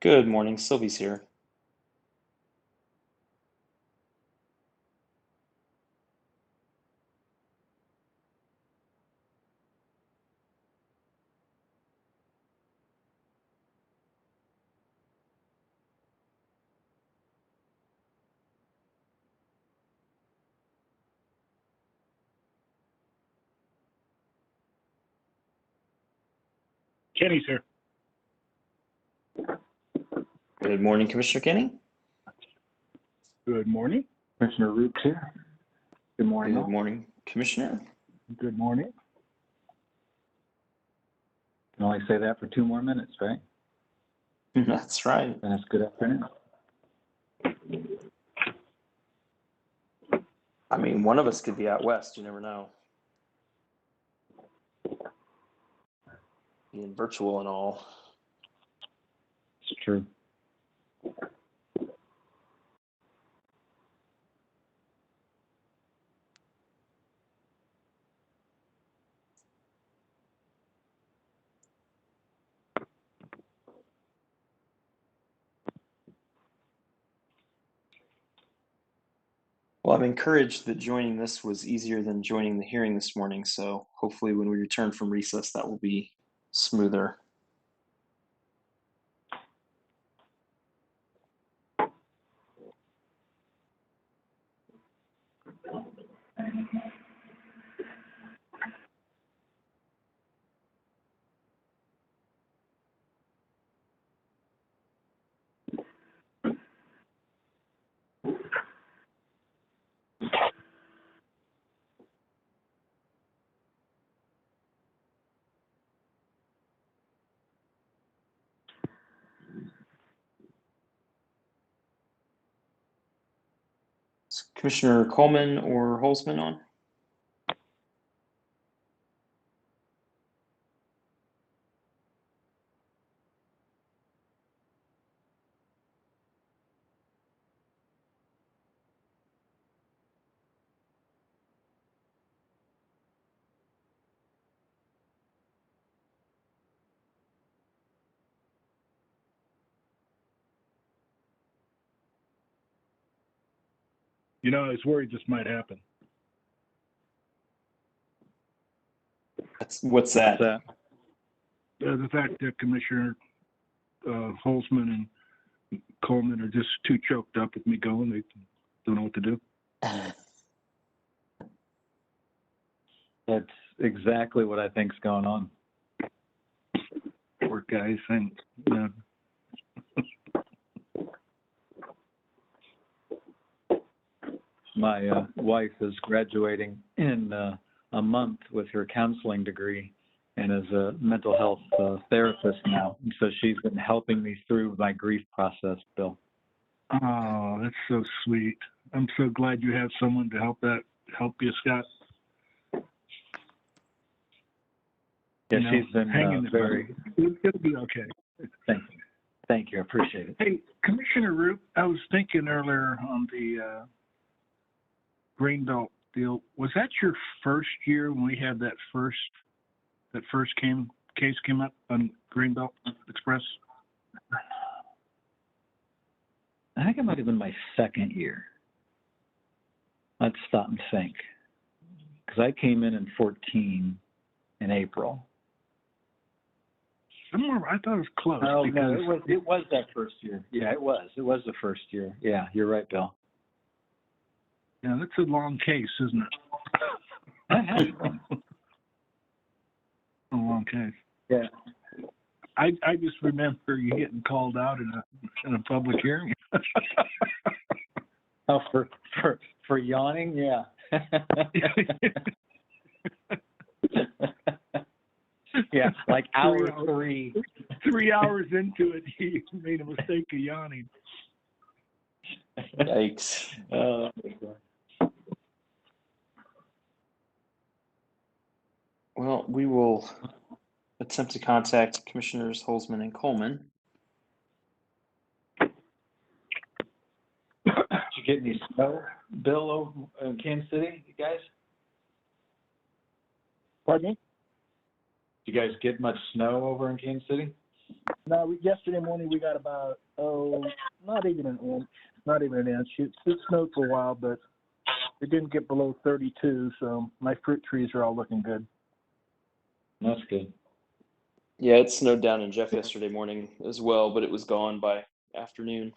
Good morning, Sylvie's here. Kenny's here. Good morning, Commissioner Kenny. Good morning. Commissioner Root here. Good morning. Good morning, Commissioner. Good morning. Can only say that for 2 more minutes, right? That's right. Then it's good afternoon. I mean, one of us could be out west. You never know. Being virtual and all. It's true. Well, I'm encouraged that joining this was easier than joining the hearing this morning. So hopefully when we return from recess, that will be smoother. Is Commissioner Coleman or Holzman on? You know, I was worried this might happen. What's that? The fact that Commissioner Holzman and Coleman are just too choked up with me going. They don't know what to do. That's exactly what I think's going on. Poor guys. And My wife is graduating in a month with her counseling degree and is a mental health therapist now. And so she's been helping me through my grief process, Bill. oh, that's so sweet. I'm so glad you have someone to help you, Scott. Yeah, You know, she's been hang in there, very. It'll be okay. Thank you. I appreciate it. Hey, Commissioner Root, I was thinking earlier on the Greenbelt deal. Was that your first year when we had that first case came up on Greenbelt Express? I think it might have been my second year. Let's stop and think. Because I came in 14 in April. Somewhere, I thought it was close. Oh, because no, it was that first year. Yeah, it was. It was the first year. Yeah, you're right, Bill. Yeah, that's a long case, isn't it? A long case. Yeah. I just remember you getting called out in a public hearing. Oh, for yawning, yeah. Yeah, like hour 3. 3 hours into it, he made a mistake of yawning. Yikes. Well, we will attempt to contact Commissioners Holzman and Coleman. Did you get any snow, Bill, over in Kansas City, you guys? Pardon me? Did you guys get much snow over in Kansas City? No, yesterday morning we got about, not even an inch. It snowed for a while, but it didn't get below 32, so my fruit trees are all looking good. That's good. Yeah, it snowed down in Jeff yesterday morning as well, but it was gone by afternoon.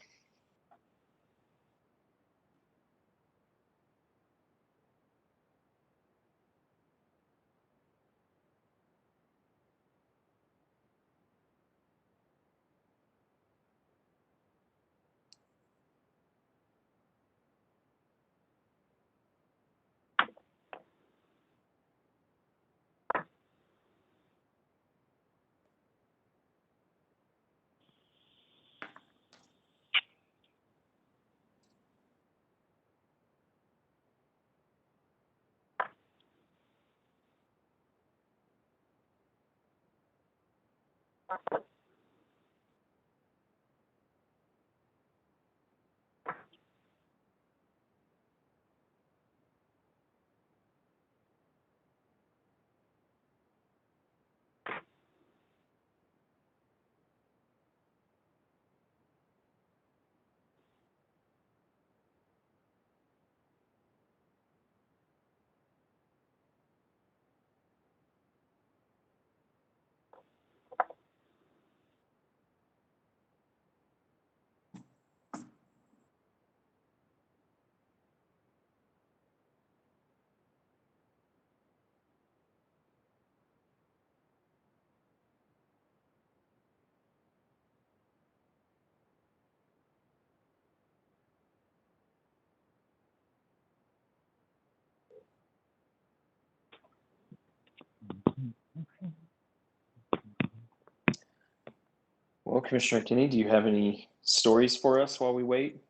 Well, Commissioner Kinney, do you have any stories for us while we wait?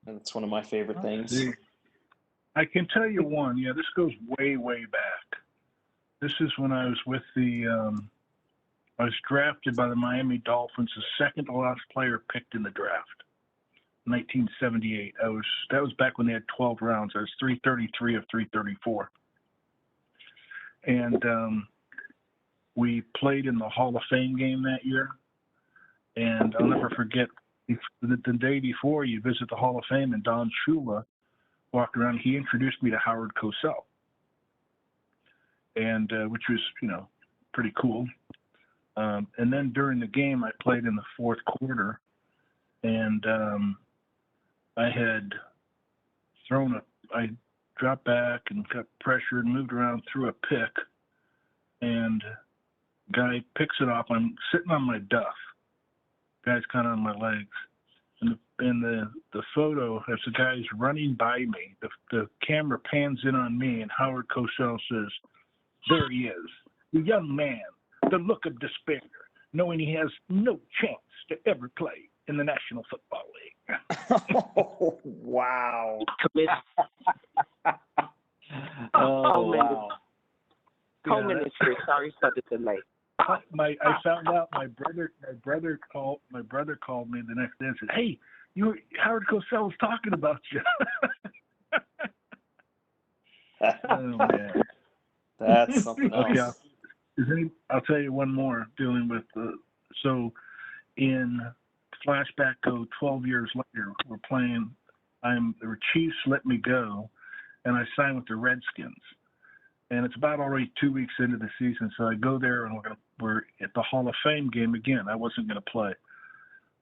That's one of my favorite things. See, I can tell you one. Yeah, this goes way, way back. This is when I was with I was drafted by the Miami Dolphins, the second to last player picked in the draft, 1978. That was back when they had 12 rounds. I was 333 of 334. And we played in the Hall of Fame game that year. And I'll never forget, the day before you visit the Hall of Fame, and Don Shula walked around. He introduced me to Howard Cosell, and which was, pretty cool. And then during the game, I played in the fourth quarter, and I had I dropped back and got pressured, moved around, threw a pick, and guy picks it up. I'm sitting on my duff. Guy's kind of on my legs. And the photo, as the guy's running by me, the camera pans in on me, and Howard Cosell says, "There he is, the young man, the look of despair, knowing he has no chance to ever play in the National Football League." Oh, wow. Oh, wow. Co-minister, sorry for the delay. I found out my brother called me the next day and said, "Hey, Howard Cosell was talking about you." Oh man, that's something else. Okay, I'll tell you one more dealing with so in flashback go 12 years later, we're playing. The Chiefs let me go, and I signed with the Redskins. And it's about already 2 weeks into the season, so I go there, and we're at the Hall of Fame game again. I wasn't going to play.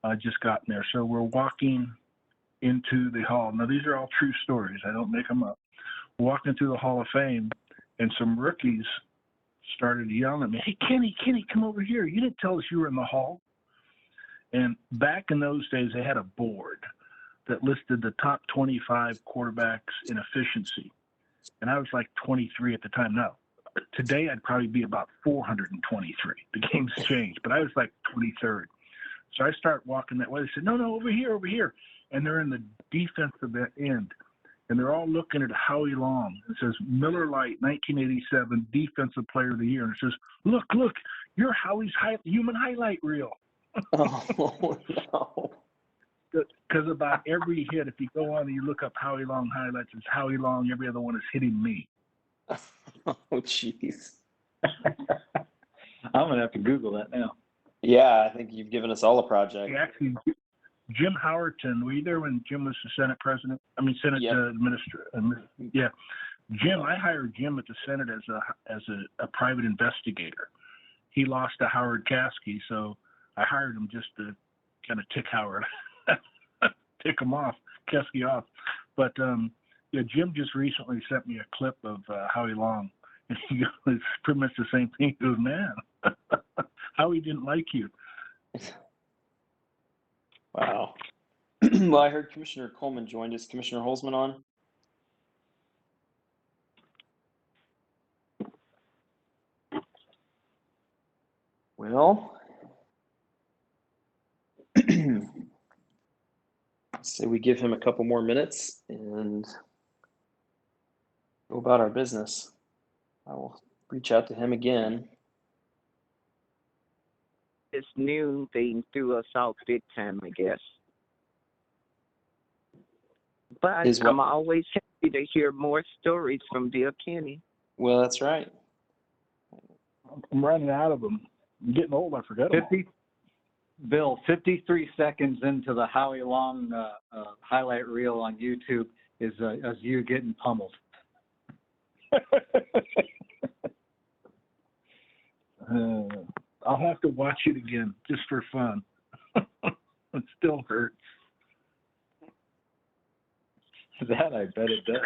I just got there. So we're walking into the hall. Now, these are all true stories. I don't make them up. Walking through the Hall of Fame, and some rookies started yelling at me, "Hey, Kenny, come over here. You didn't tell us you were in the hall." And back in those days, they had a board that listed the top 25 quarterbacks in efficiency. And I was like 23 at the time. Now, today I'd probably be about 423. The game's changed, but I was like 23rd. So I start walking that way. They said, no, over here. And they're in the defensive end. And they're all looking at Howie Long. It says Miller Lite, 1987 Defensive Player of the Year. And it says, look, you're Howie's human highlight reel. Oh, no. Because about every hit, if you go on and you look up Howie Long highlights, it's Howie Long. Every other one is hitting me. Oh, jeez. I'm going to have to Google that now. Yeah, I think you've given us all a project. Actually, Jim Howerton, were you there when Jim was the Senate president? I mean, Senate Yep. administrator. Yeah, Jim. I hired Jim at the Senate as a private investigator. He lost to Howard Caskey, so I hired him just to kind of tick Howard, tick him off, Caskey off. But yeah, Jim just recently sent me a clip of Howie Long, and he goes, it's pretty much the same thing. He goes, man, Howie didn't like you. Wow. Well, I heard Commissioner Coleman joined us. Commissioner Holzman on? Well, say we give him a couple more minutes and go about our business. I will reach out to him again. This noon thing threw us out big time, I guess. But Is what- I'm always happy to hear more stories from Bill Kenny. Well, that's right. I'm running out of them. I'm getting old. I forget them. 53 seconds into the Howie Long highlight reel on YouTube is you getting pummeled. I'll have to watch it again just for fun. It still hurts. That I bet it does.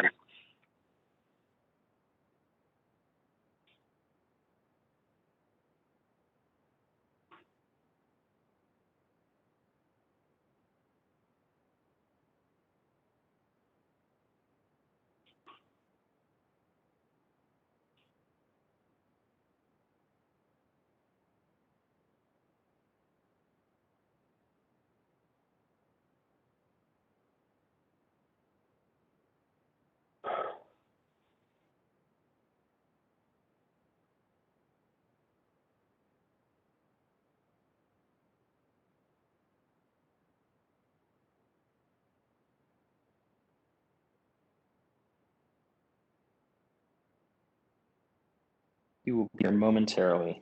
He will be here momentarily.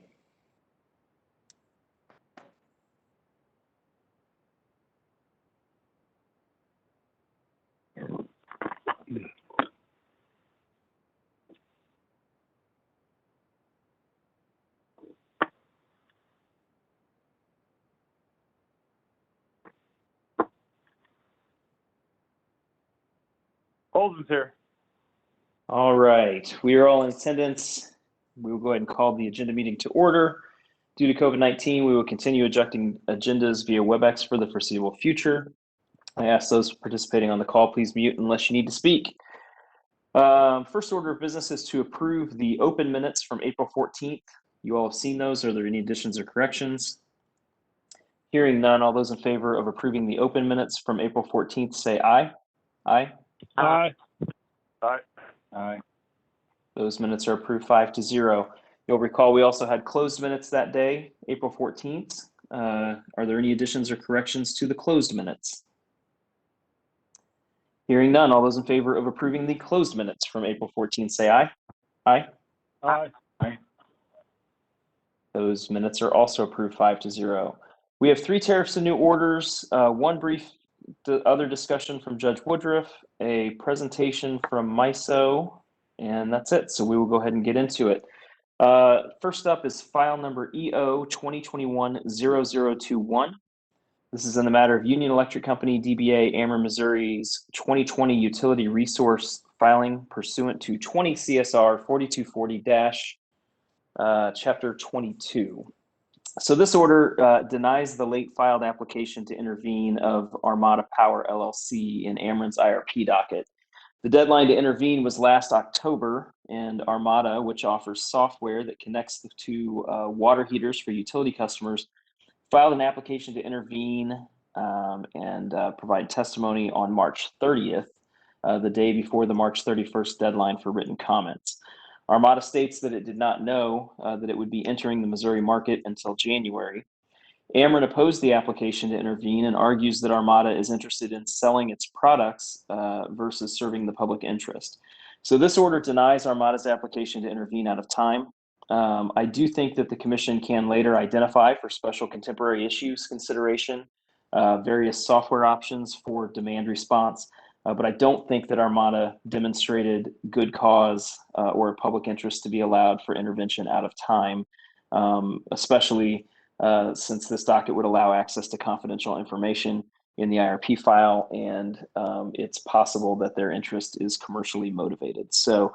Holden's here. All right, we are all in attendance. We will go ahead and call the agenda meeting to order. Due to COVID-19, we will continue adjusting agendas via WebEx for the foreseeable future. I ask those participating on the call, please mute unless you need to speak. First order of business is to approve the open minutes from April 14th. You all have seen those. Are there any additions or corrections? Hearing none, all those in favor of approving the open minutes from April 14th, say aye. Aye. Aye. Aye. Those minutes are approved 5-0. You'll recall we also had closed minutes that day, April 14th. Are there any additions or corrections to the closed minutes? Hearing none, all those in favor of approving the closed minutes from April 14th, say aye. Aye. Aye. Those minutes are also approved 5-0. We have 3 tariffs and new orders, one brief other discussion from Judge Woodruff, a presentation from MISO, and that's it. So we will go ahead and get into it. First up is file number EO 2021-0021. This is in the matter of Union Electric Company, DBA Ameren Missouri's 2020 utility resource filing pursuant to 20 CSR 4240-Chapter 22. So this order denies the late filed application to intervene of Armada Power LLC in Ameren's IRP docket. The deadline to intervene was last October, and Armada, which offers software that connects the two water heaters for utility customers, filed an application to intervene and provide testimony on March 30th, the day before the March 31st deadline for written comments. Armada states that it did not know that it would be entering the Missouri market until January. Ameren opposed the application to intervene and argues that Armada is interested in selling its products versus serving the public interest. So this order denies Armada's application to intervene out of time. I do think that the commission can later identify for special contemporary issues consideration various software options for demand response, but I don't think that Armada demonstrated good cause or public interest to be allowed for intervention out of time, especially since this docket would allow access to confidential information in the IRP file, and it's possible that their interest is commercially motivated. So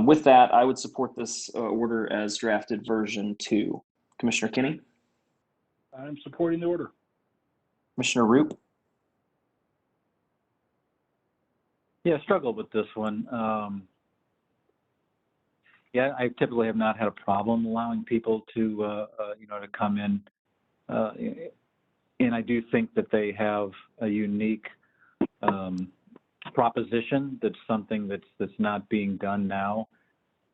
with that, I would support this order as drafted version 2. Commissioner Kinney? I'm supporting the order. Commissioner Roop? Yeah, I struggled with this one. Yeah, I typically have not had a problem allowing people to, to come in. And I do think that they have a unique proposition that's something that's not being done now.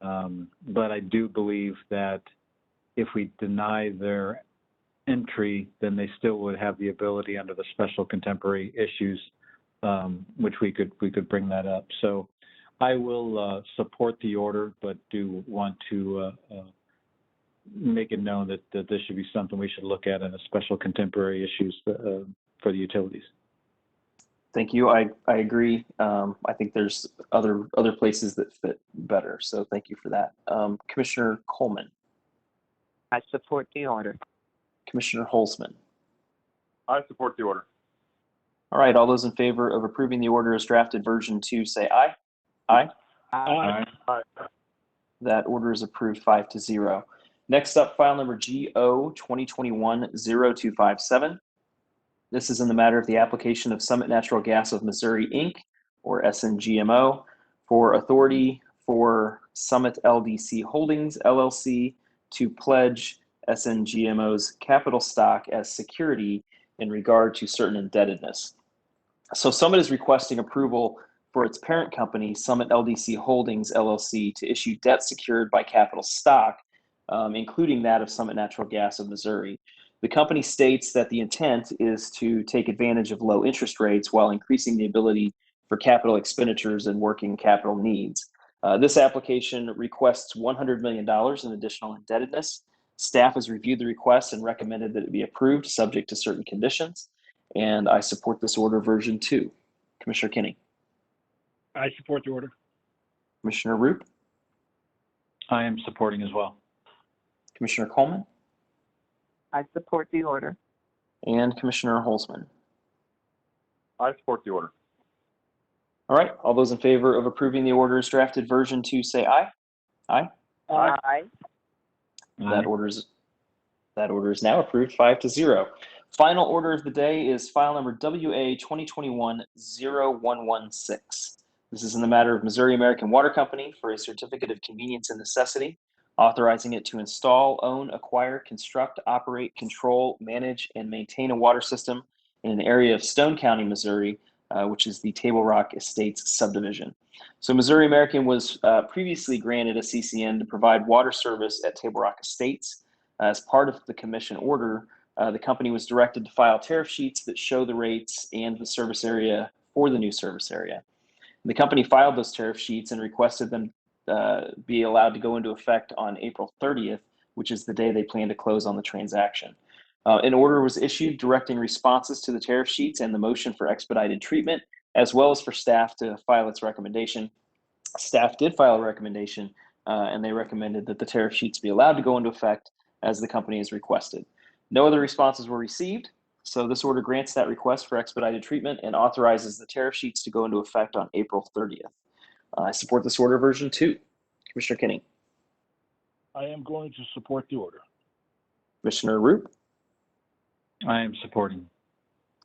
But I do believe that if we deny their entry, then they still would have the ability under the special contemporary issues, which we could bring that up. So I will support the order, but do want to make it known that this should be something we should look at in a special contemporary issues for the utilities. Thank you. I agree. I think there's other places that fit better. So thank you for that. Commissioner Coleman? I support the order. Commissioner Holzman? I support the order. All right, all those in favor of approving the order as drafted version 2 say aye. Aye. Aye. Aye. That order is approved 5-0. Next up, file number GO 2021-0257. This is in the matter of the application of Summit Natural Gas of Missouri, Inc., or SNGMO, for authority for Summit LDC Holdings, LLC, to pledge SNGMO's capital stock as security in regard to certain indebtedness. So Summit is requesting approval for its parent company, Summit LDC Holdings, LLC, to issue debt secured by capital stock, including that of Summit Natural Gas of Missouri. The company states that the intent is to take advantage of low interest rates while increasing the ability for capital expenditures and working capital needs. This application requests $100 million in additional indebtedness. Staff has reviewed the request and recommended that it be approved subject to certain conditions. And I support this order version 2. Commissioner Kinney? I support the order. Commissioner Roop? I am supporting as well. Commissioner Coleman? I support the order. And Commissioner Holzman? I support the order. All right, all those in favor of approving the order as drafted version 2 say aye. Aye. Aye. That order is now approved 5-0. Final order of the day is file number WA 2021-0116. This is in the matter of Missouri American Water Company for a certificate of convenience and necessity, authorizing it to install, own, acquire, construct, operate, control, manage, and maintain a water system in an area of Stone County, Missouri, which is the Table Rock Estates subdivision. So Missouri American was previously granted a CCN to provide water service at Table Rock Estates. As part of the commission order, the company was directed to file tariff sheets that show the rates and the service area for the new service area. The company filed those tariff sheets and requested them be allowed to go into effect on April 30th, which is the day they plan to close on the transaction. An order was issued directing responses to the tariff sheets and the motion for expedited treatment, as well as for staff to file its recommendation. Staff did file a recommendation, and they recommended that the tariff sheets be allowed to go into effect as the company has requested. No other responses were received, so this order grants that request for expedited treatment and authorizes the tariff sheets to go into effect on April 30th. I support this order version 2. Commissioner Kinney? I am going to support the order. Commissioner Roop? I am supporting.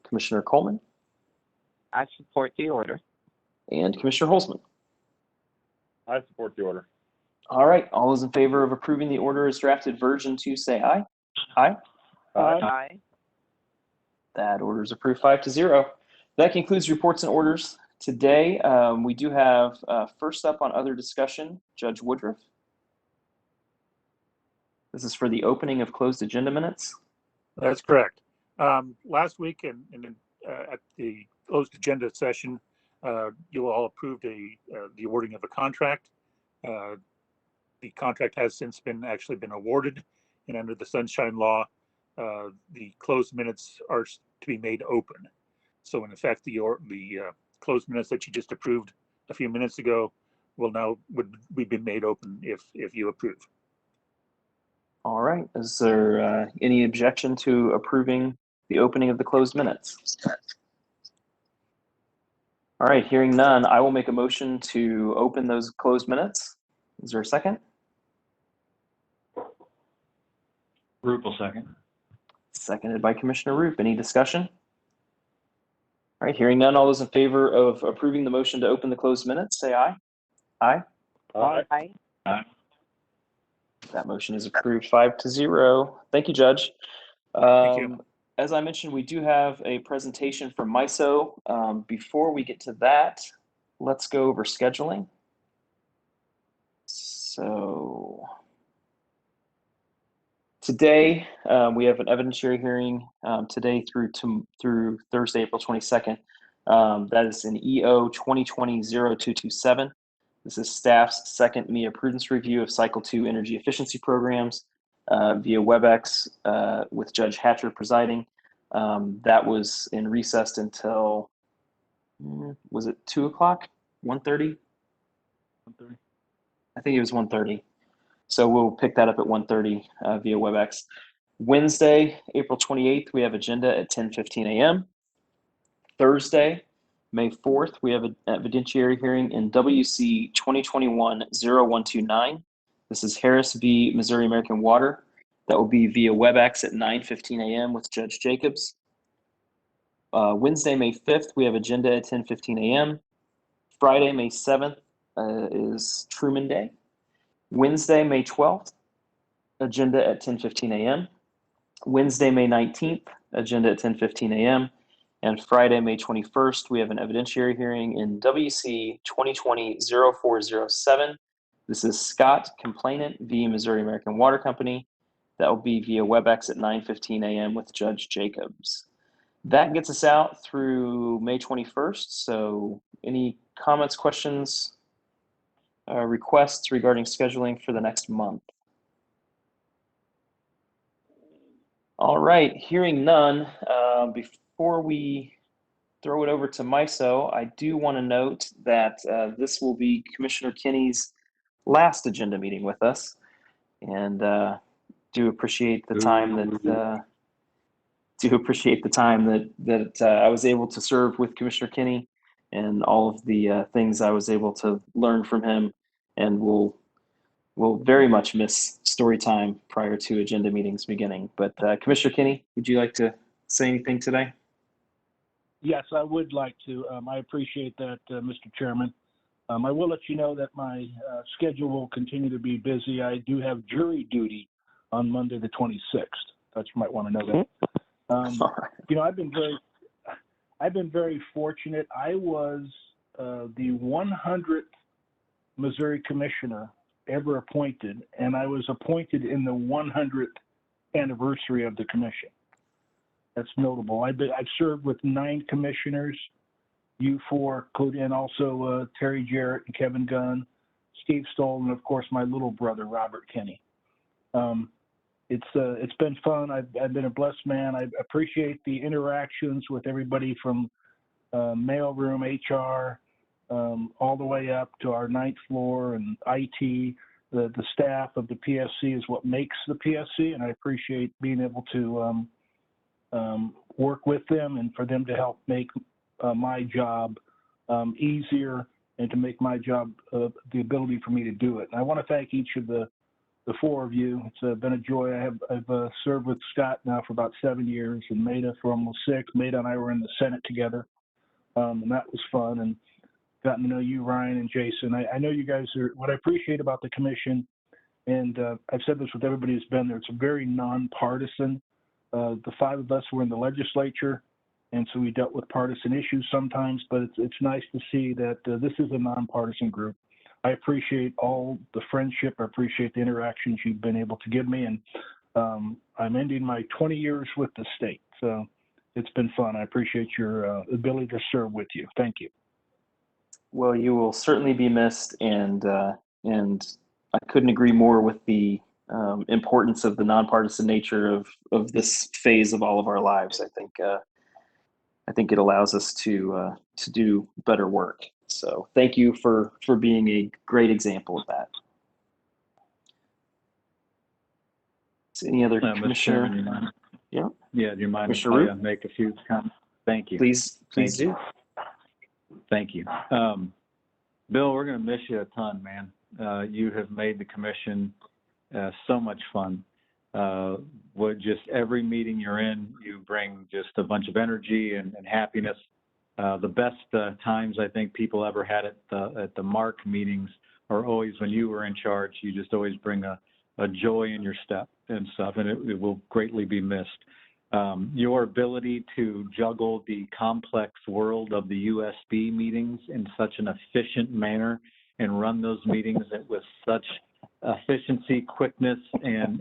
Commissioner Coleman? I support the order. And Commissioner Holzman? I support the order. All right, all those in favor of approving the order as drafted version 2 say aye. Aye. Aye. That order is approved 5-0. That concludes reports and orders. Today, we do have first up on other discussion, Judge Woodruff. This is for the opening of closed agenda minutes. That's correct. Last week at the closed agenda session, you all approved the awarding of a contract. the contract has since actually been awarded, and under the Sunshine Law, the closed minutes are to be made open. So in effect, the closed minutes that you just approved a few minutes ago would be made open if you approve. All right. Is there any objection to approving the opening of the closed minutes? All right. Hearing none, I will make a motion to open those closed minutes. Is there a second? Roop will second. Seconded by Commissioner Roop. Any discussion? All right. Hearing none, all those in favor of approving the motion to open the closed minutes, say aye. Aye. Aye. That motion is approved 5-0. Thank you, Judge. Thank you. As I mentioned, we do have a presentation from MISO. Before we get to that, let's go over scheduling. So today, we have an evidentiary hearing today through Thursday, April 22nd. That is in EO 2020-0227. This is staff's second MEA prudence review of Cycle 2 energy efficiency programs via WebEx with Judge Hatcher presiding. That was in recessed until, was it 2 o'clock, 1:30? 1:30. I think it was 1:30. So we'll pick that up at 1:30 via WebEx. Wednesday, April 28th, we have agenda at 10:15 a.m. Thursday, May 4th, we have an evidentiary hearing in WC 2021-0129. This is Harris v. Missouri American Water. That will be via WebEx at 9:15 a.m. with Judge Jacobs. Wednesday, May 5th, we have agenda at 10:15 a.m. Friday, May 7th is Truman Day. Wednesday, May 12th, agenda at 10:15 a.m. Wednesday, May 19th, agenda at 10:15 a.m. And Friday, May 21st, we have an evidentiary hearing in WC 2020-0407. This is Scott, complainant v. Missouri American Water Company. That will be via WebEx at 9:15 a.m. with Judge Jacobs. That gets us out through May 21st. So any comments, questions, requests regarding scheduling for the next month? All right, hearing none, before we throw it over to MISO, I do want to note that this will be Commissioner Kinney's last agenda meeting with us, and do appreciate the time that I was able to serve with Commissioner Kinney, and all of the things I was able to learn from him, and we'll very much miss story time prior to agenda meetings beginning. But Commissioner Kinney, would you like to say anything today? Yes, I would like to. I appreciate that, Mr. Chairman. I will let you know that my schedule will continue to be busy. I do have jury duty on Monday the 26th. Thought you might want to know that. All right. You know, I've been very fortunate. I was the 100th Missouri commissioner ever appointed, and I was appointed in the 100th anniversary of the commission. That's notable. I've served with 9 commissioners, you 4, and also Terry Jarrett and Kevin Gunn, Steve Stoll, and of course my little brother Robert Kenny. It's been fun. I've been a blessed man. I appreciate the interactions with everybody from mailroom, HR, all the way up to our 9th floor and IT. The staff of the PSC is what makes the PSC, and I appreciate being able to work with them and for them to help make my job easier and to make my job the ability for me to do it. And I want to thank each of the 4 of you. It's been a joy. I've served with Scott now for about 7 years, and Maida for almost 6. Maida and I were in the Senate together, and that was fun. And gotten to know you, Ryan and Jason. I know you guys are, what I appreciate about the commission, and I've said this with everybody who's been there, it's very nonpartisan. The 5 of us were in the legislature, and so we dealt with partisan issues sometimes, but it's nice to see that this is a nonpartisan group. I appreciate all the friendship. I appreciate the interactions you've been able to give me, and I'm ending my 20 years with the state, so it's been fun. I appreciate your ability to serve with you. Thank you. Well, you will certainly be missed, and I couldn't agree more with the importance of the nonpartisan nature of this phase of all of our lives. I think it allows us to do better work. So thank you for being a great example of that. So any other Mr. commissioner? Chairman, you mind? Yeah. Yeah, do you mind if Commissioner I make a few comments? Thank you. Please Thank do. you. Thank you. Bill, we're going to miss you a ton, man. You have made the commission so much fun. Just every meeting you're in, you bring just a bunch of energy and happiness. The best times I think people ever had at the MARC meetings are always when you were in charge. You just always bring a joy in your step and stuff, and it will greatly be missed. Your ability to juggle the complex world of the USB meetings in such an efficient manner and run those meetings with such efficiency, quickness, and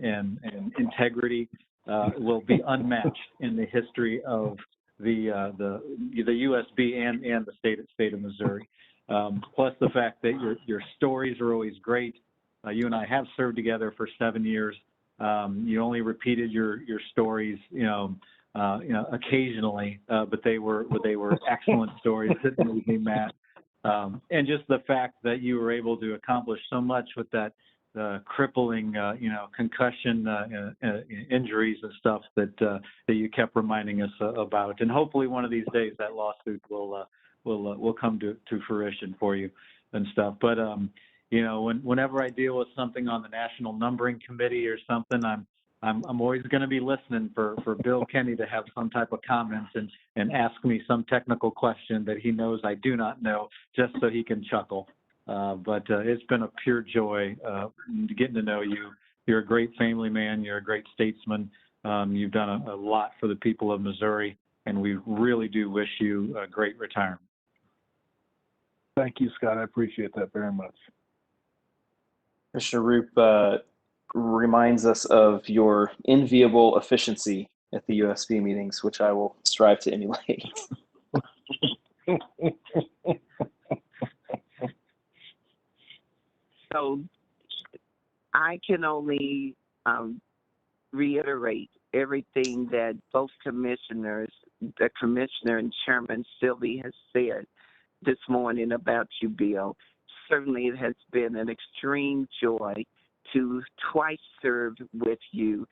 integrity will be unmatched in the history of the USB and the state of Missouri. Plus the fact that your stories are always great. You and I have served together for 7 years. You only repeated your stories, occasionally, but they were excellent stories that made me mad. And just the fact that you were able to accomplish so much with that crippling, concussion injuries and stuff that you kept reminding us about. And hopefully one of these days that lawsuit will come to fruition for you and stuff. But whenever I deal with something on the National Numbering Committee or something, I'm always going to be listening for Bill Kenny to have some type of comments and ask me some technical question that he knows I do not know, just so he can chuckle. But it's been a pure joy getting to know you. You're a great family man. You're a great statesman. You've done a lot for the people of Missouri, and we really do wish you a great retirement. Thank you, Scott. I appreciate that very much. Commissioner Roop reminds us of your enviable efficiency at the USB meetings, which I will strive to emulate. So I can only reiterate everything that both commissioners, the commissioner and Chairman Sylvie, has said this morning about you, Bill. Certainly it has been an extreme joy to twice serve with you.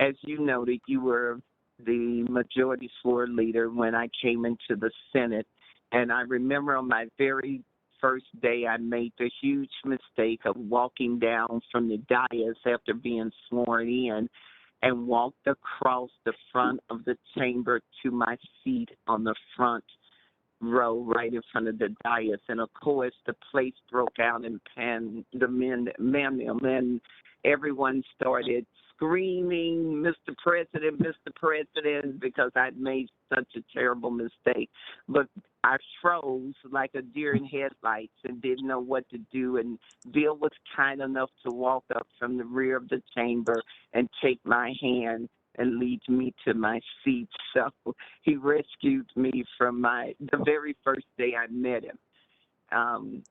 As you noted, you were the majority floor leader when I came into the Senate. And I remember on my very first day, I made the huge mistake of walking down from the dais after being sworn in and walked across the front of the chamber to my seat on the front row right in front of the dais. And of course, the place broke out in pandemonium, and everyone started screaming, Mr. President, because I'd made such a terrible mistake. But I froze like a deer in headlights and didn't know what to do. And Bill was kind enough to walk up from the rear of the chamber and take my hand and lead me to my seat. So he rescued me from the very first day I met him.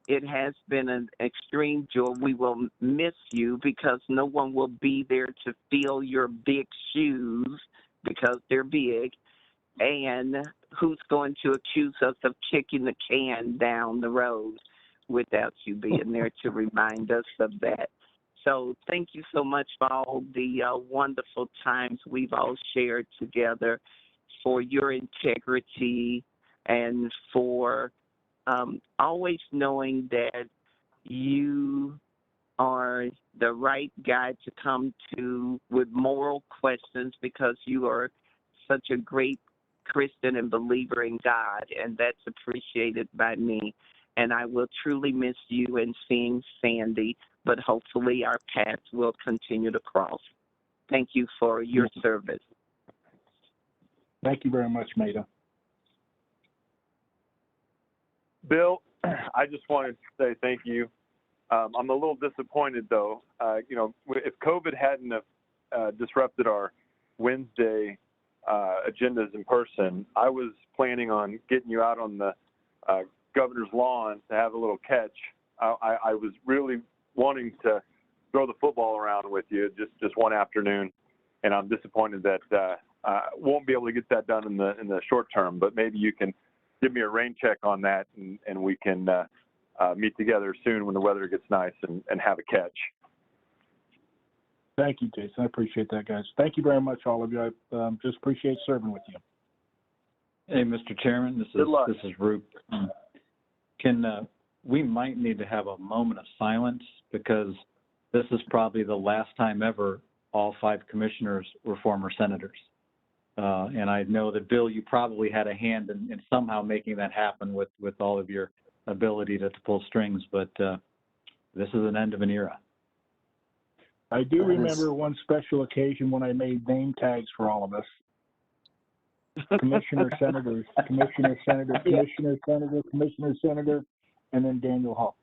It has been an extreme joy. We will miss you because no one will be there to fill your big shoes because they're big. And who's going to accuse us of kicking the can down the road without you being there to remind us of that? So thank you so much for all the wonderful times we've all shared together, for your integrity, and for always knowing that you are the right guy to come to with moral questions, because you are such a great Christian and believer in God, and that's appreciated by me. And I will truly miss you and seeing Sandy, but hopefully our paths will continue to cross. Thank you for your service. Thank you very much, Maida. Bill, I just wanted to say thank you. I'm a little disappointed, though. If COVID hadn't disrupted our Wednesday agendas in person, I was planning on getting you out on the governor's lawn to have a little catch. I was really wanting to throw the football around with you just one afternoon, and I'm disappointed that won't be able to get that done in the short term. But maybe you can give me a rain check on that, and we can meet together soon when the weather gets nice and have a catch. Thank you, Jason. I appreciate that, guys. Thank you very much, all of you. I just appreciate serving with you. Hey, Mr. Chairman, Good luck. this is Roop. We might need to have a moment of silence because this is probably the last time ever all 5 commissioners were former senators. And I know that, Bill, you probably had a hand in somehow making that happen with all of your ability to pull strings, but this is an end of an era. I do remember one special occasion when I made name tags for all of us. Commissioner, senators, commissioner, senator, commissioner, senator, commissioner, senator, and then Daniel Hall.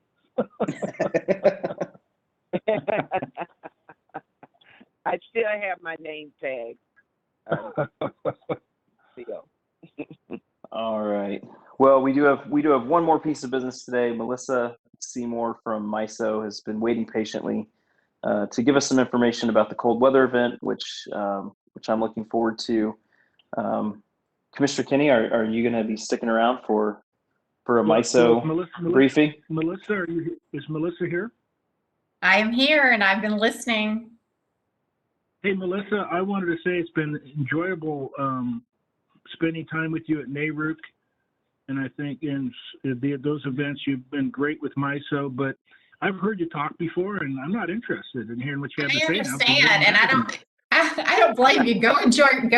I still have my name tag. All right. Well, we do have one more piece of business today. Melissa Seymour from MISO has been waiting patiently to give us some information about the cold weather event, which I'm looking forward to. Commissioner Kinney, are you going to be sticking around for a MISO briefing? Melissa, is Melissa here? I am here and I've been listening. Hey, Melissa, I wanted to say it's been enjoyable spending time with you at NARUC. And I think in those events, you've been great with MISO, but I've heard you talk before and I'm not interested in hearing what you have to say. I understand, and I don't blame you. Go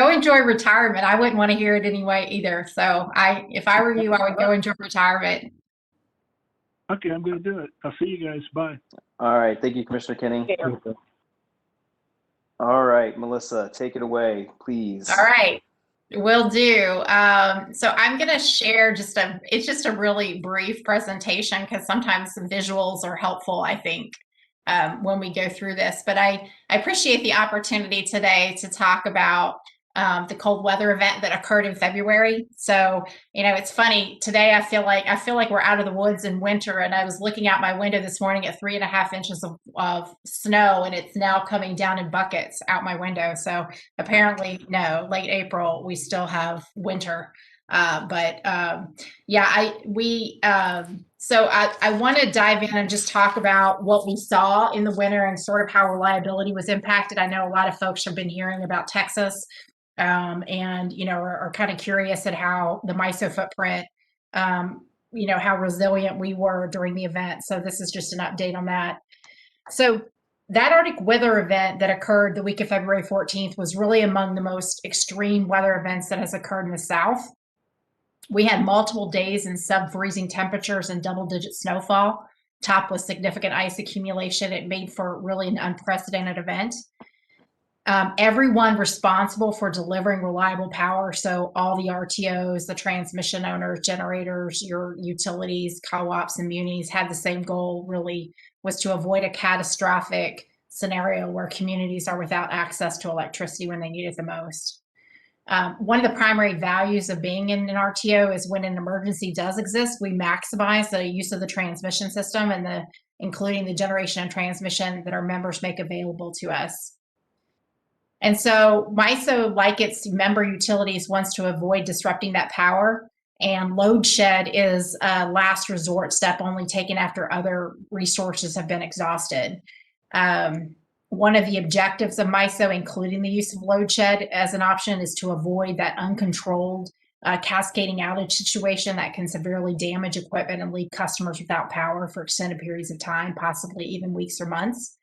enjoy retirement. I wouldn't want to hear it anyway either. So if I were you, I would go enjoy retirement. Okay, I'm going to do it. I'll see you guys. Bye. All right. Thank you, Commissioner Kinney. All right, Melissa, take it away, please. All right. Will do. So I'm going to share it's just a really brief presentation because sometimes some visuals are helpful, I think, when we go through this. But I appreciate the opportunity today to talk about the cold weather event that occurred in February. So, it's funny today. I feel like we're out of the woods in winter, and I was looking out my window this morning at 3.5 inches of snow, and it's now coming down in buckets out my window. So apparently, no, late April, we still have winter. So I want to dive in and just talk about what we saw in the winter and sort of how reliability was impacted. I know a lot of folks have been hearing about Texas. And are kind of curious at how the MISO footprint, how resilient we were during the event. So this is just an update on that. So that Arctic weather event that occurred the week of February 14th was really among the most extreme weather events that has occurred in the South. We had multiple days in sub-freezing temperatures and double-digit snowfall, topped with significant ice accumulation. It made for really an unprecedented event. Everyone responsible for delivering reliable power, so all the RTOs, the transmission owners, generators, your utilities, co-ops, and munis had the same goal, really, was to avoid a catastrophic scenario where communities are without access to electricity when they need it the most. One of the primary values of being in an RTO is when an emergency does exist, we maximize the use of the transmission system and including the generation and transmission that our members make available to us. And so MISO, like its member utilities, wants to avoid disrupting that power. And load shed is a last resort step only taken after other resources have been exhausted. One of the objectives of MISO, including the use of load shed as an option, is to avoid that uncontrolled cascading outage situation that can severely damage equipment and leave customers without power for extended periods of time, possibly even weeks or months.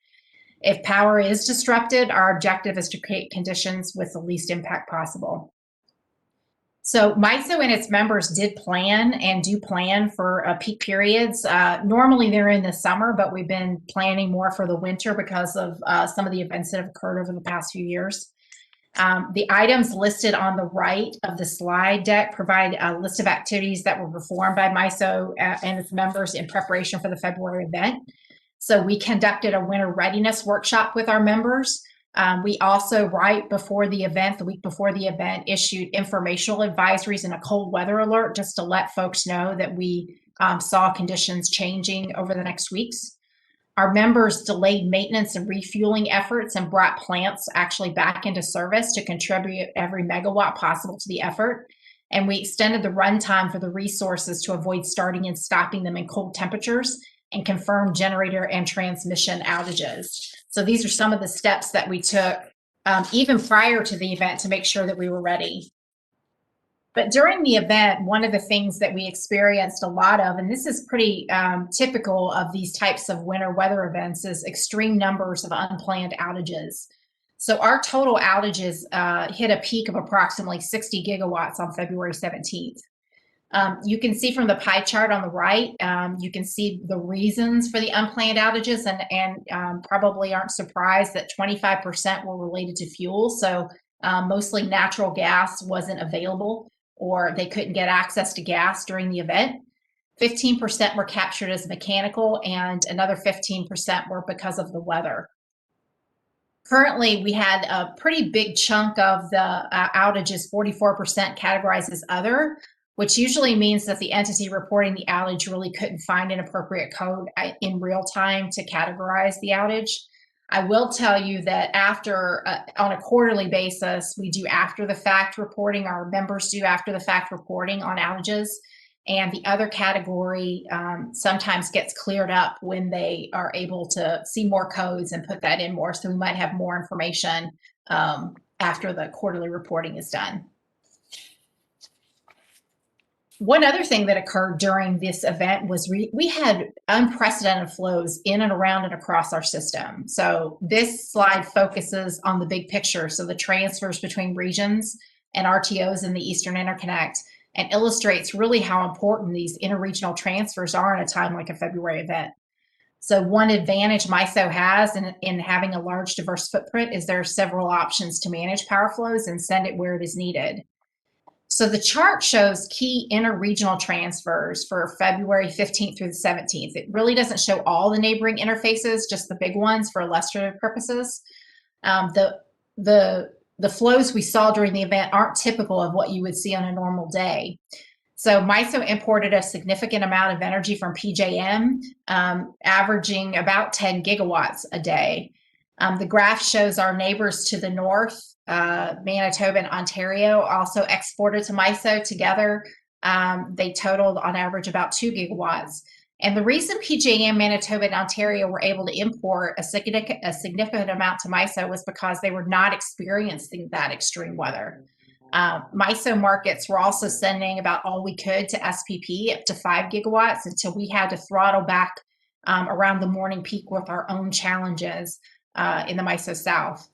If power is disrupted, our objective is to create conditions with the least impact possible. So MISO and its members did plan and do plan for peak periods. Normally they're in the summer, but we've been planning more for the winter because of some of the events that have occurred over the past few years. The items listed on the right of the slide deck provide a list of activities that were performed by MISO and its members in preparation for the February event. So we conducted a winter readiness workshop with our members. We also, right before the event, the week before the event, issued informational advisories and a cold weather alert just to let folks know that we saw conditions changing over the next weeks. Our members delayed maintenance and refueling efforts and brought plants actually back into service to contribute every megawatt possible to the effort. And we extended the runtime for the resources to avoid starting and stopping them in cold temperatures and confirmed generator and transmission outages. So these are some of the steps that we took even prior to the event to make sure that we were ready. But during the event, one of the things that we experienced a lot of, and this is pretty typical of these types of winter weather events, is extreme numbers of unplanned outages. So our total outages hit a peak of approximately 60 gigawatts on February 17th. You can see from the pie chart on the right, you can see the reasons for the unplanned outages, and probably aren't surprised that 25% were related to fuel. So mostly natural gas wasn't available, or they couldn't get access to gas during the event. 15% were captured as mechanical, and another 15% were because of the weather. Currently, we had a pretty big chunk of the outages, 44%, categorized as other, which usually means that the entity reporting the outage really couldn't find an appropriate code in real time to categorize the outage. I will tell you that after, on a quarterly basis, we do after the fact reporting. Our members do after the fact reporting on outages, and the other category sometimes gets cleared up when they are able to see more codes and put that in more. So we might have more information after the quarterly reporting is done. One other thing that occurred during this event was we had unprecedented flows in and around and across our system. So this slide focuses on the big picture, so the transfers between regions and RTOs in the Eastern Interconnect, and illustrates really how important these interregional transfers are in a time like a February event. So one advantage MISO has in having a large diverse footprint is there are several options to manage power flows and send it where it is needed. So the chart shows key interregional transfers for February 15th through the 17th. It really doesn't show all the neighboring interfaces, just the big ones for illustrative purposes. The flows we saw during the event aren't typical of what you would see on a normal day. So MISO imported a significant amount of energy from PJM, averaging about 10 gigawatts a day. The graph shows our neighbors to the north, Manitoba and Ontario, also exported to MISO together. They totaled on average about 2 gigawatts. And the reason PJM, Manitoba, and Ontario were able to import a significant amount to MISO was because they were not experiencing that extreme weather. MISO markets were also sending about all we could to SPP, up to 5 gigawatts, until we had to throttle back around the morning peak with our own challenges in the MISO South.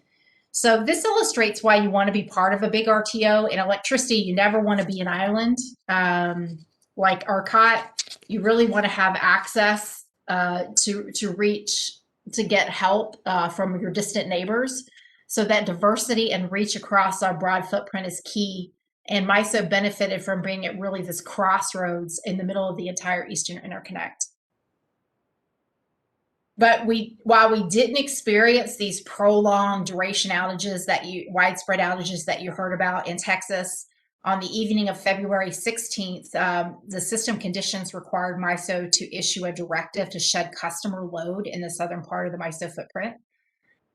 So this illustrates why you want to be part of a big RTO. In electricity, you never want to be an island. Like ERCOT, you really want to have access to get help from your distant neighbors. So that diversity and reach across our broad footprint is key. And MISO benefited from being at really this crossroads in the middle of the entire Eastern Interconnect. But while we didn't experience these prolonged duration outages widespread outages that you heard about in Texas, on the evening of February 16th, the system conditions required MISO to issue a directive to shed customer load in the southern part of the MISO footprint.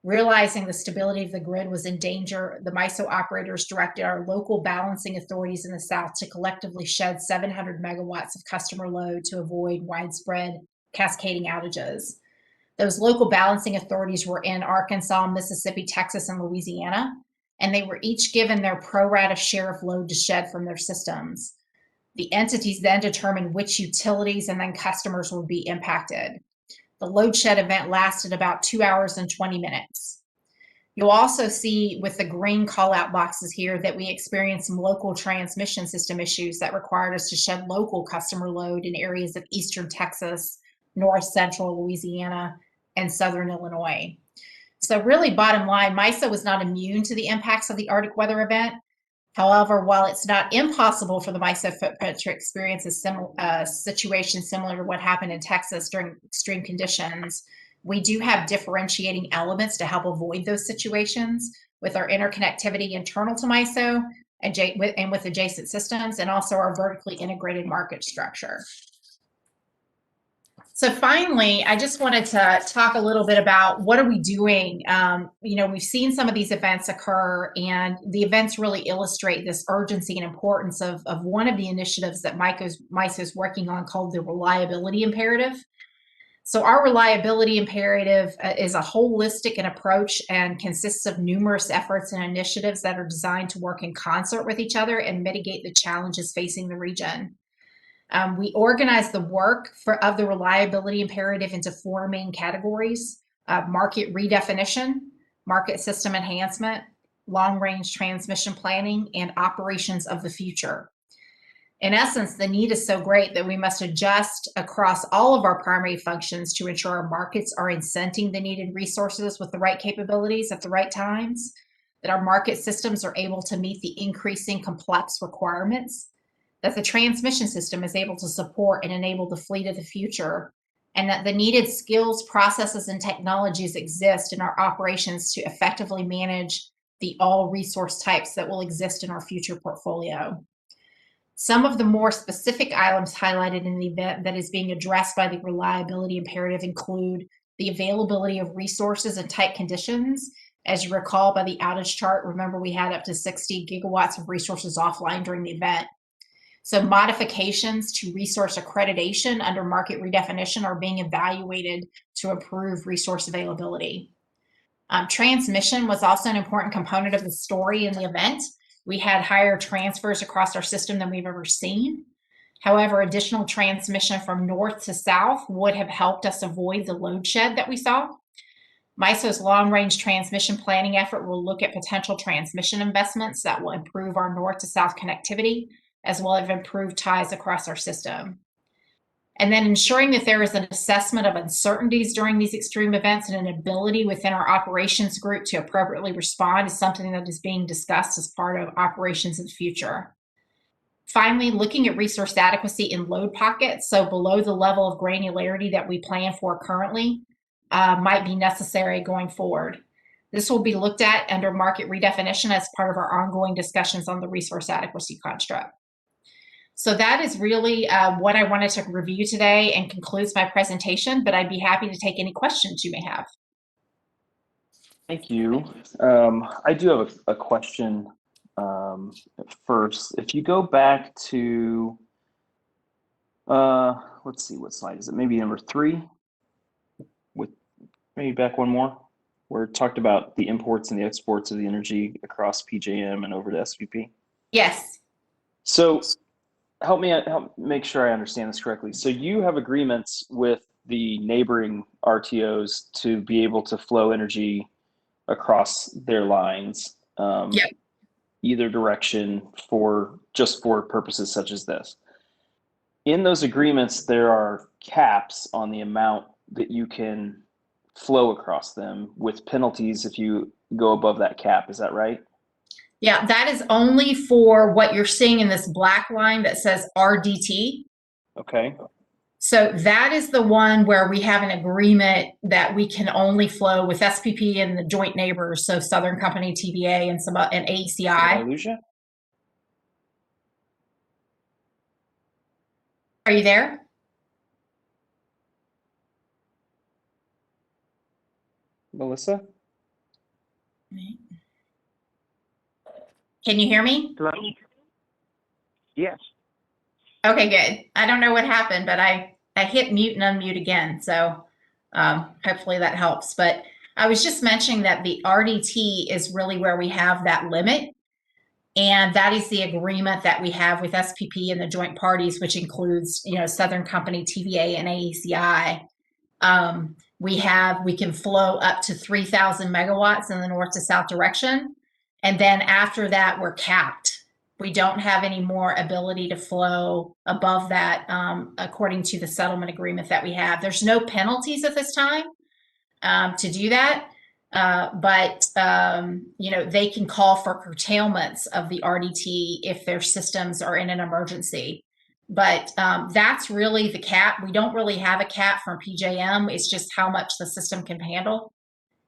Realizing the stability of the grid was in danger, the MISO operators directed our local balancing authorities in the South to collectively shed 700 megawatts of customer load to avoid widespread cascading outages. Those local balancing authorities were in Arkansas, Mississippi, Texas, and Louisiana, and they were each given their pro rata share of load to shed from their systems. The entities then determined which utilities and then customers would be impacted. The load shed event lasted about 2 hours and 20 minutes. You'll also see with the green call-out boxes here that we experienced some local transmission system issues that required us to shed local customer load in areas of eastern Texas, north central Louisiana, and southern Illinois. So really, bottom line, MISO was not immune to the impacts of the Arctic weather event. However, while it's not impossible for the MISO footprint to experience a situation similar to what happened in Texas during extreme conditions, we do have differentiating elements to help avoid those situations with our interconnectivity internal to MISO and with adjacent systems, and also our vertically integrated market structure. So finally, I just wanted to talk a little bit about what are we doing? We've seen some of these events occur, and the events really illustrate this urgency and importance of one of the initiatives that MISO is working on called the Reliability Imperative. So our Reliability Imperative is a holistic approach and consists of numerous efforts and initiatives that are designed to work in concert with each other and mitigate the challenges facing the region. We organize the work of the Reliability Imperative into 4 main categories: market redefinition, market system enhancement, long-range transmission planning, and operations of the future. In essence, the need is so great that we must adjust across all of our primary functions to ensure our markets are incenting the needed resources with the right capabilities at the right times, that our market systems are able to meet the increasing complex requirements, that the transmission system is able to support and enable the fleet of the future, and that the needed skills, processes, and technologies exist in our operations to effectively manage the all resource types that will exist in our future portfolio. Some of the more specific items highlighted in the event that is being addressed by the Reliability Imperative include the availability of resources in tight conditions. As you recall by the outage chart, remember we had up to 60 gigawatts of resources offline during the event. So modifications to resource accreditation under market redefinition are being evaluated to improve resource availability. Transmission was also an important component of the story in the event. We had higher transfers across our system than we've ever seen. However, additional transmission from north to south would have helped us avoid the load shed that we saw. MISO's long-range transmission planning effort will look at potential transmission investments that will improve our north to south connectivity, as well as improve ties across our system. And then ensuring that there is an assessment of uncertainties during these extreme events and an ability within our operations group to appropriately respond is something that is being discussed as part of operations in the future. Finally, looking at resource adequacy in load pockets, so below the level of granularity that we plan for currently, might be necessary going forward. This will be looked at under market redefinition as part of our ongoing discussions on the resource adequacy construct. So that is really what I wanted to review today and concludes my presentation, but I'd be happy to take any questions you may have. Thank you. I do have a question first. If you go back to, let's see, what slide is it? Maybe number 3, with maybe back one more, where it talked about the imports and the exports of the energy across PJM and over to SPP. Yes. So help make sure I understand this correctly. So you have agreements with the neighboring RTOs to be able to flow energy across their lines, Yep. either direction for purposes such as this. In those agreements, there are caps on the amount that you can flow across them, with penalties if you go above that cap. Is that right? Yeah, that is only for what you're seeing in this black line that says RDT. Okay. So that is the one where we have an agreement that we can only flow with SPP and the joint neighbors, so Southern Company, TVA, and AECI. Did I lose you? Are you there? Melissa? Can you hear me? Hello? Yes. Okay, good. I don't know what happened, but I hit mute and unmute again. So hopefully that helps. But I was just mentioning that the RDT is really where we have that limit. And that is the agreement that we have with SPP and the joint parties, which includes, Southern Company, TVA, and AECI. We can flow up to 3,000 megawatts in the north to south direction. And then after that, we're capped. We don't have any more ability to flow above that, according to the settlement agreement that we have. There's no penalties at this time to do that. But they can call for curtailments of the RDT if their systems are in an emergency. But that's really the cap. We don't really have a cap from PJM. It's just how much the system can handle.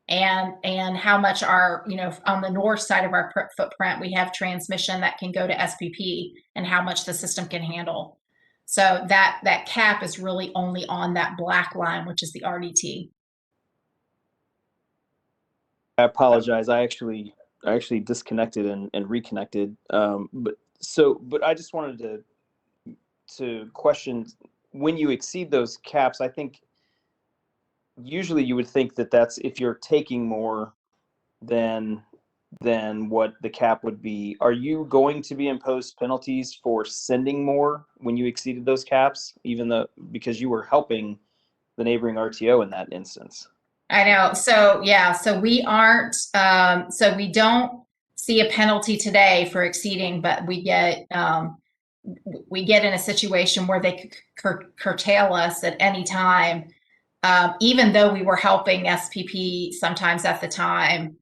And how much our, on the north side of our footprint, we have transmission that can go to SPP and how much the system can handle. So that cap is really only on that black line, which is the RDT. I apologize. I actually disconnected and reconnected. But I just wanted to question, when you exceed those caps, I think usually you would think that that's if you're taking more than what the cap would be. Are you going to be imposed penalties for sending more when you exceeded those caps, even though, because you were helping the neighboring RTO in that instance? I know. So yeah, so we aren't, so we don't see a penalty today for exceeding, but we get in a situation where they curtail us at any time. Even though we were helping SPP sometimes at the time,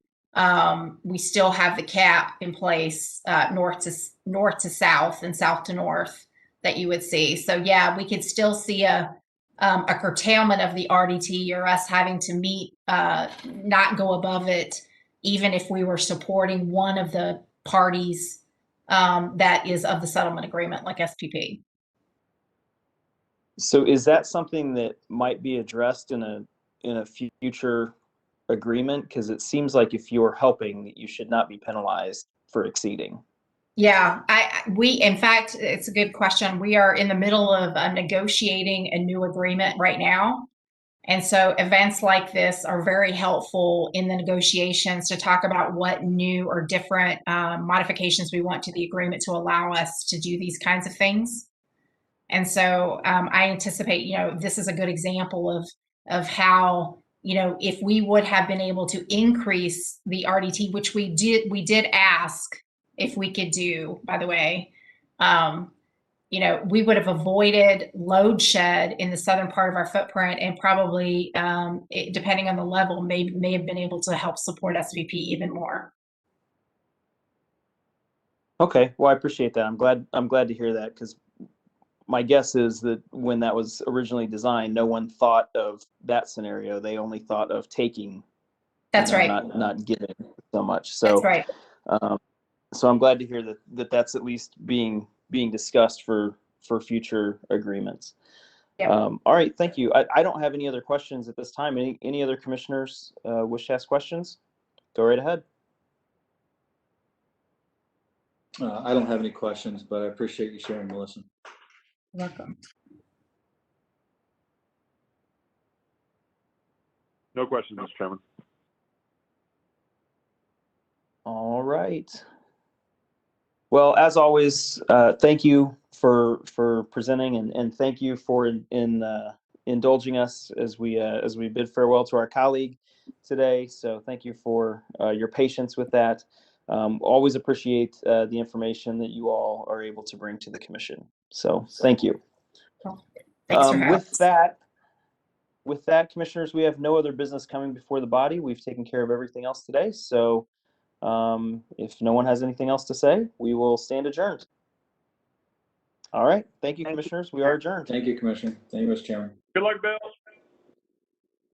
we still have the cap in place, north to south and south to north that you would see. So yeah, we could still see a curtailment of the RDT, or us having to meet, not go above it, even if we were supporting one of the parties that is of the settlement agreement, like SPP. So is that something that might be addressed in a future agreement? Because it seems like if you're helping, that you should not be penalized for exceeding. Yeah, in fact, it's a good question. We are in the middle of negotiating a new agreement right now. And so events like this are very helpful in the negotiations to talk about what new or different modifications we want to the agreement to allow us to do these kinds of things. And so I anticipate, this is a good example of how, if we would have been able to increase the RDT, which we did ask if we could do, by the way, we would have avoided load shed in the southern part of our footprint, and probably, depending on the level, may have been able to help support SVP even more. Okay, well, I appreciate that. I'm glad to hear that, because my guess is that when that was originally designed, no one thought of that scenario. They only thought of taking. That's right. Not giving so much. So that's right. So I'm glad to hear that that's at least being discussed for future agreements. Yep. All right, thank you. I don't have any other questions at this time. Any other commissioners wish to ask questions? Go right ahead. I don't have any questions, but I appreciate you sharing, Melissa. You're welcome. No questions, Mr. Chairman. All right. Well, as always, thank you for presenting, and thank you for indulging us as we bid farewell to our colleague today. So thank you for your patience with that. Always appreciate the information that you all are able to bring to the commission. So thank you. Thanks for having us. With that, commissioners, we have no other business coming before the body. We've taken care of everything else today. So if no one has anything else to say, we will stand adjourned. All right. Thank you, commissioners. We are adjourned. Thank you, Commissioner. Thank you, Mr. Chairman. Good luck, Bill.